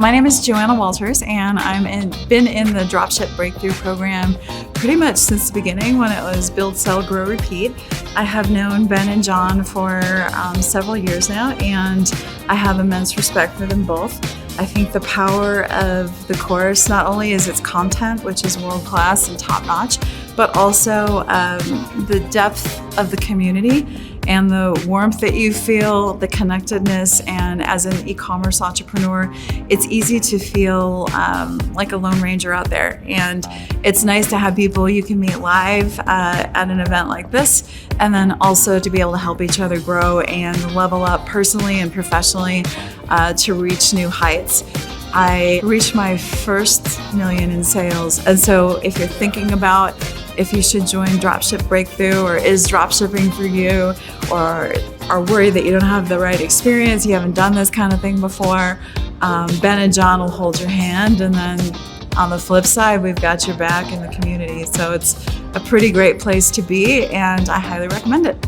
My name is Joanna Walters, and been in the Dropship Breakthru program pretty much since the beginning when it was Build, Sell, Grow, Repeat. I have known Ben and John for several years now, and I have immense respect for them both. I think the power of the course, not only is its content, which is world-class and top-notch, but also the depth of the community and the warmth that you feel, the connectedness. And as an e-commerce entrepreneur, it's easy to feel like a lone ranger out there. And it's nice to have people you can meet live at an event like this, and then also to be able to help each other grow and level up personally and professionally to reach new heights. I reached my first $1 million in sales. And so if you're thinking about if you should join Dropship Breakthru, or is dropshipping for you, or are worried that you don't have the right experience, you haven't done this kind of thing before, Ben and John will hold your hand. And then on the flip side, we've got your back in the community. So it's a pretty great place to be, and I highly recommend it.